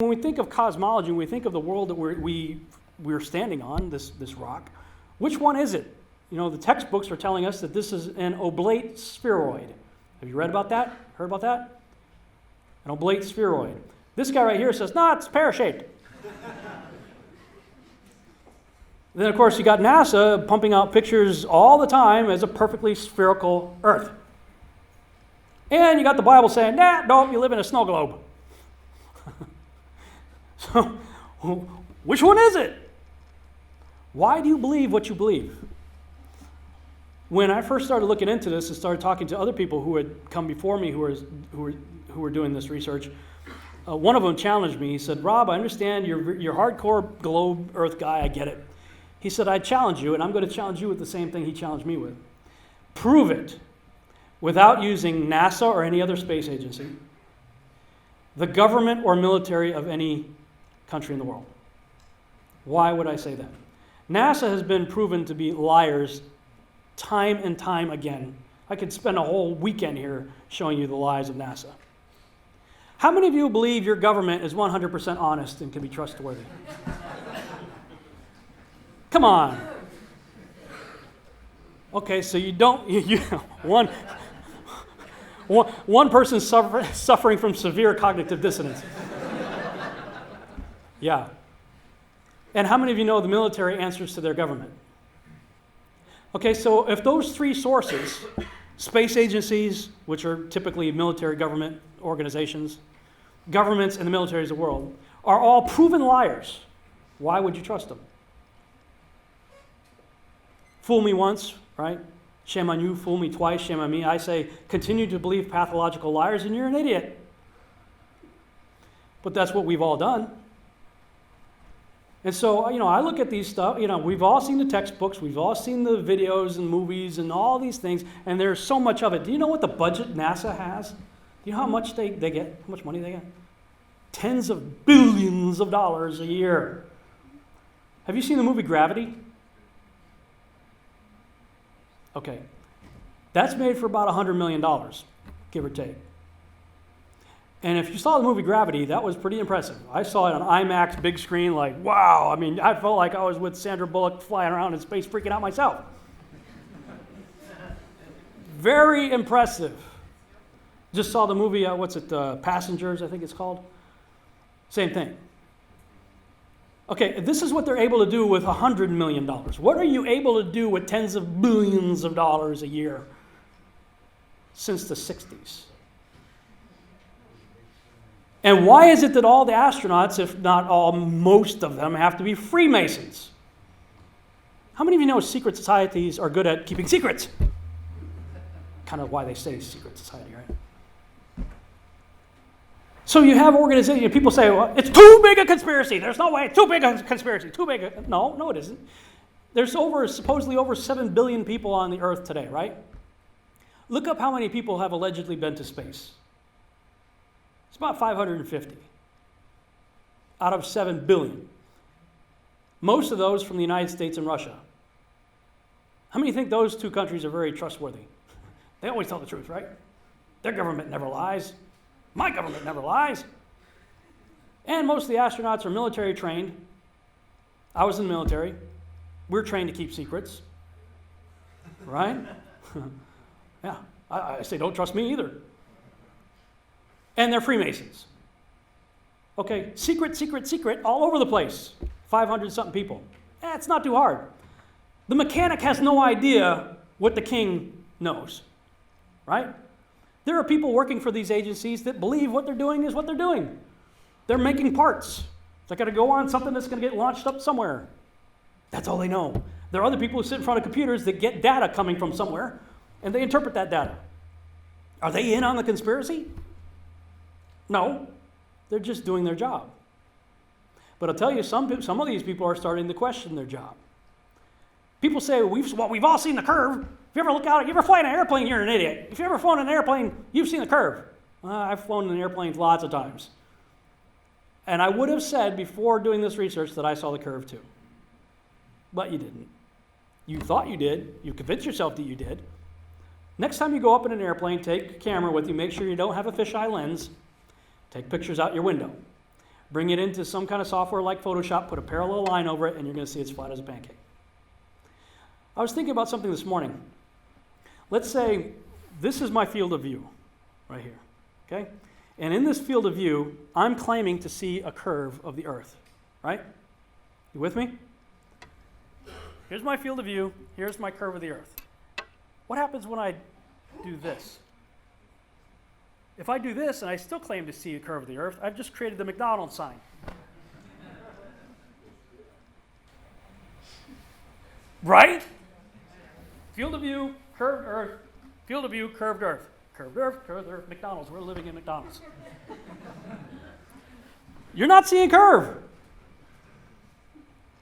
When we think of cosmology, when we think of the world that we're standing on, this rock, which one is it? The textbooks are telling us that this is an oblate spheroid. Have you read about that? Heard about that? An oblate spheroid. This guy right here says, no, it's pear-shaped. Then, of course, you got NASA pumping out pictures all the time as a perfectly spherical Earth. And you got the Bible saying, nah, no, you live in a snow globe. So, which one is it? Why do you believe what you believe? When I first started looking into this and started talking to other people who had come before me who were doing this research, one of them challenged me. He said, Rob, I understand you're hardcore globe Earth guy. I get it. He said, I challenge you, and I'm going to challenge you with the same thing he challenged me with. Prove it without using NASA or any other space agency, the government or military of any country in the world. Why would I say that? NASA has been proven to be liars time and time again. I could spend a whole weekend here showing you the lies of NASA. How many of you believe your government is 100% honest and can be trustworthy? Come on. Okay, so you don't, one person suffering from severe cognitive dissonance. Yeah. And how many of you know the military answers to their government? Okay, so if those three sources, space agencies, which are typically military government organizations, governments and the militaries of the world, are all proven liars, why would you trust them? Fool me once, right? Shame on you. Fool me twice, shame on me. I say, continue to believe pathological liars and you're an idiot. But that's what we've all done. And so, I look at these stuff, we've all seen the textbooks, we've all seen the videos and movies and all these things, and there's so much of it. Do you know what the budget NASA has? Do you know how much they get, how much money they get? Tens of billions of dollars a year. Have you seen the movie Gravity? Okay. That's made for about $100 million, give or take. And if you saw the movie Gravity, that was pretty impressive. I saw it on IMAX, big screen, like, wow. I mean, I felt like I was with Sandra Bullock flying around in space, freaking out myself. Very impressive. Just saw the movie, Passengers, I think it's called. Same thing. Okay, this is what they're able to do with $100 million. What are you able to do with tens of billions of dollars a year since the 60s? And why is it that all the astronauts, if not all, most of them, have to be Freemasons? How many of you know secret societies are good at keeping secrets? Kind of why they say secret society, right? So you have organizations, people say, well, it's too big a conspiracy. There's no way, it's too big a conspiracy, No, it isn't. There's supposedly over 7 billion people on the earth today, right? Look up how many people have allegedly been to space. It's about 550 out of 7 billion. Most of those from the United States and Russia. How many think those two countries are very trustworthy? They always tell the truth, right? Their government never lies. My government never lies. And most of the astronauts are military trained. I was in the military. We're trained to keep secrets. Right? Yeah. I say don't trust me either. And they're Freemasons. Okay, secret, all over the place. 500-something people. It's not too hard. The mechanic has no idea what the king knows, right? There are people working for these agencies that believe what they're doing is what they're doing. They're making parts. They're going to go on something that's going to get launched up somewhere. That's all they know. There are other people who sit in front of computers that get data coming from somewhere, and they interpret that data. Are they in on the conspiracy? No, they're just doing their job. But I'll tell you, some of these people are starting to question their job. People say, we've all seen the curve. If you ever look out, you ever fly in an airplane, you're an idiot. If you ever flown in an airplane, you've seen the curve. I've flown in airplanes lots of times. And I would have said before doing this research that I saw the curve too. But you didn't. You thought you did. You convinced yourself that you did. Next time you go up in an airplane, take a camera with you. Make sure you don't have a fisheye lens. Take pictures out your window. bring it into some kind of software like Photoshop, put a parallel line over it, and you're going to see it's flat as a pancake. I was thinking about something this morning. Let's say this is my field of view right here, okay? And in this field of view, I'm claiming to see a curve of the earth, right? You with me? Here's my field of view. Here's my curve of the earth. What happens when I do this? If I do this and I still claim to see a curve of the earth, I've just created the McDonald's sign. Right? Field of view, curved earth. Field of view, curved earth. Curved earth, McDonald's. We're living in McDonald's. You're not seeing a curve.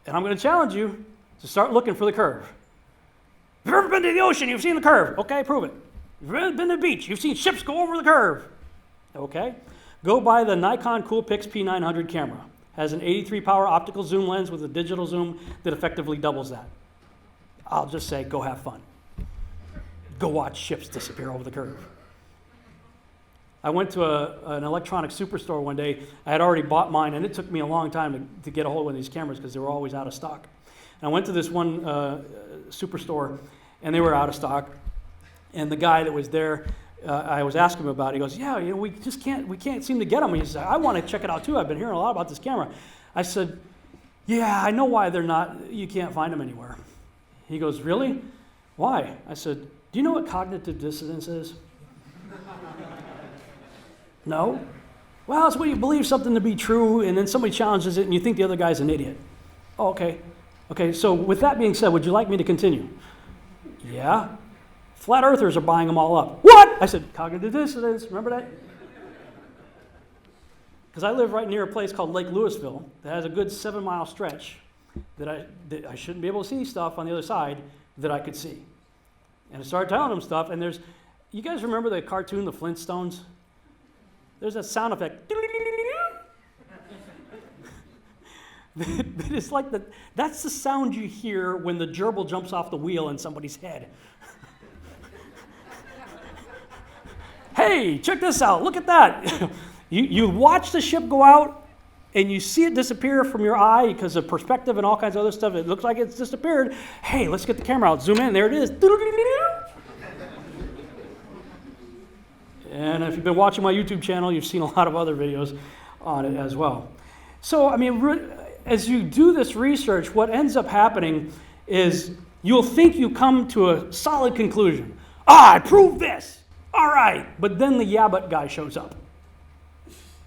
And I'm going to challenge you to start looking for the curve. If you've ever been to the ocean, you've seen the curve. Okay, prove it. If you've ever been to the beach, you've seen ships go over the curve. Okay? Go buy the Nikon Coolpix P900 camera. Has an 83 power optical zoom lens with a digital zoom that effectively doubles that. I'll just say, go have fun. Go watch ships disappear over the curve. I went to an electronic superstore one day. I had already bought mine, and it took me a long time to get a hold of one of these cameras because they were always out of stock. And I went to this one superstore, and they were out of stock. And the guy that was there, I was asking him about it. He goes, "Yeah, we can't seem to get them." He said, "I want to check it out too. I've been hearing a lot about this camera." I said, "Yeah, I know why you can't find them anywhere." He goes, "Really? Why?" I said, "Do you know what cognitive dissonance is?" No? Well, it's when you believe something to be true, and then somebody challenges it, and you think the other guy's an idiot. Oh, okay. Okay, so with that being said, would you like me to continue? Yeah. Flat earthers are buying them all up. What? I said, cognitive dissonance. Remember that? Because I live right near a place called Lake Louisville that has a good 7-mile stretch that I shouldn't be able to see stuff on the other side that I could see. And I started telling them stuff, and you guys remember the cartoon, The Flintstones? There's that sound effect. It's like that's the sound you hear when the gerbil jumps off the wheel in somebody's head. Hey, check this out. Look at that. You watch the ship go out, and you see it disappear from your eye because of perspective and all kinds of other stuff. It looks like it's disappeared. Hey, let's get the camera out. Zoom in. There it is. And if you've been watching my YouTube channel, you've seen a lot of other videos on it as well. So, I mean, as you do this research, what ends up happening is you'll think you come to a solid conclusion. I proved this. All right. But then the yeah, but guy shows up.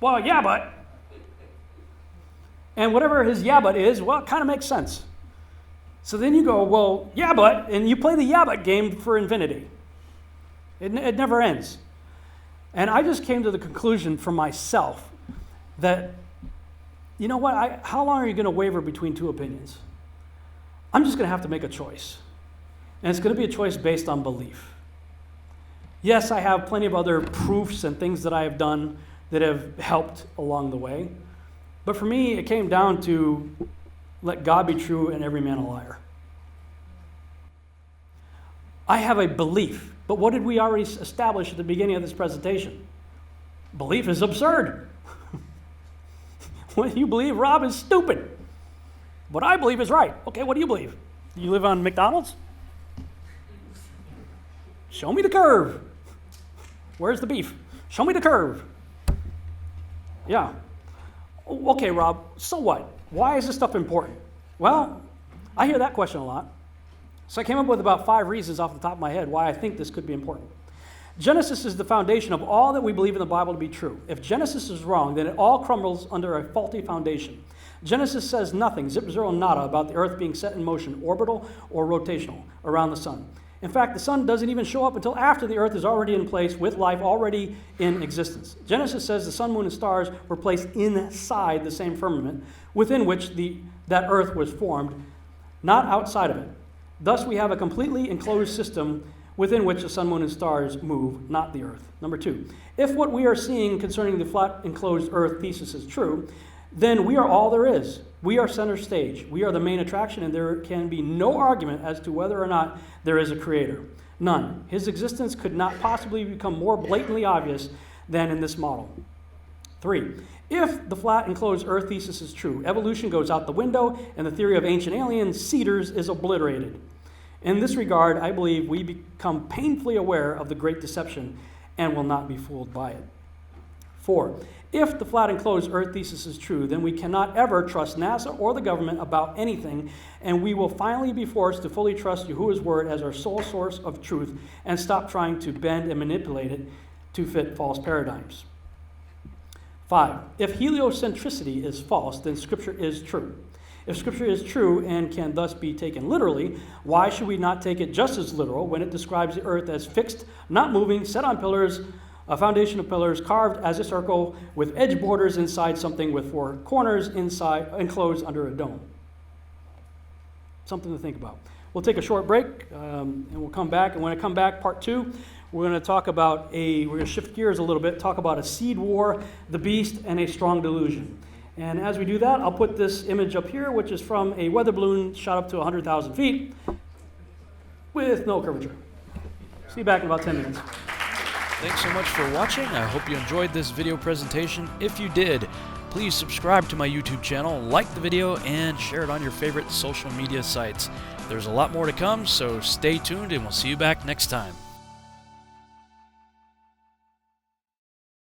Well, yeah, but. And whatever his yeah, but is, well, it kind of makes sense. So then you go, well, yeah, but, and you play the yeah, but game for infinity. It never ends. And I just came to the conclusion for myself that, you know what, how long are you going to waver between two opinions? I'm just going to have to make a choice. And it's going to be a choice based on belief. Yes, I have plenty of other proofs and things that I have done that have helped along the way. But for me, it came down to let God be true and every man a liar. I have a belief. But what did we already establish at the beginning of this presentation? Belief is absurd. What you believe, Rob, is stupid. What I believe is right. Okay, what do you believe? You live on McDonald's? Show me the curve. Where's the beef? Show me the curve. Yeah. Okay, Rob, so what? Why is this stuff important? Well, I hear that question a lot. So I came up with about 5 reasons off the top of my head why I think this could be important. Genesis is the foundation of all that we believe in the Bible to be true. If Genesis is wrong, then it all crumbles under a faulty foundation. Genesis says nothing, zip, zero, nada, about the earth being set in motion, orbital or rotational, around the sun. In fact, the sun doesn't even show up until after the earth is already in place with life already in existence. Genesis says the sun, moon, and stars were placed inside the same firmament within which that earth was formed, not outside of it. Thus, we have a completely enclosed system within which the sun, moon, and stars move, not the earth. Number 2, if what we are seeing concerning the flat enclosed earth thesis is true, then we are all there is. We are center stage. We are the main attraction, and there can be no argument as to whether or not there is a creator. None. His existence could not possibly become more blatantly obvious than in this model. 3, If the flat enclosed Earth thesis is true, evolution goes out the window and the theory of ancient alien seeders is obliterated. In this regard, I believe we become painfully aware of the great deception and will not be fooled by it. 4. If the flat enclosed Earth thesis is true, then we cannot ever trust NASA or the government about anything, and we will finally be forced to fully trust Yahuwah's word as our sole source of truth and stop trying to bend and manipulate it to fit false paradigms. 5. If heliocentricity is false, then Scripture is true. If Scripture is true and can thus be taken literally, why should we not take it just as literal when it describes the earth as fixed, not moving, set on pillars, a foundation of pillars, carved as a circle with edge borders inside something with 4 corners inside, enclosed under a dome? Something to think about. We'll take a short break and we'll come back. And when I come back, part 2, we're going to talk about we're going to shift gears a little bit, talk about a seed war, the beast, and a strong delusion. And as we do that, I'll put this image up here, which is from a weather balloon shot up to 100,000 feet with no curvature. See you back in about 10 minutes. Thanks so much for watching. I hope you enjoyed this video presentation. If you did, please subscribe to my YouTube channel, like the video, and share it on your favorite social media sites. There's a lot more to come, so stay tuned and we'll see you back next time.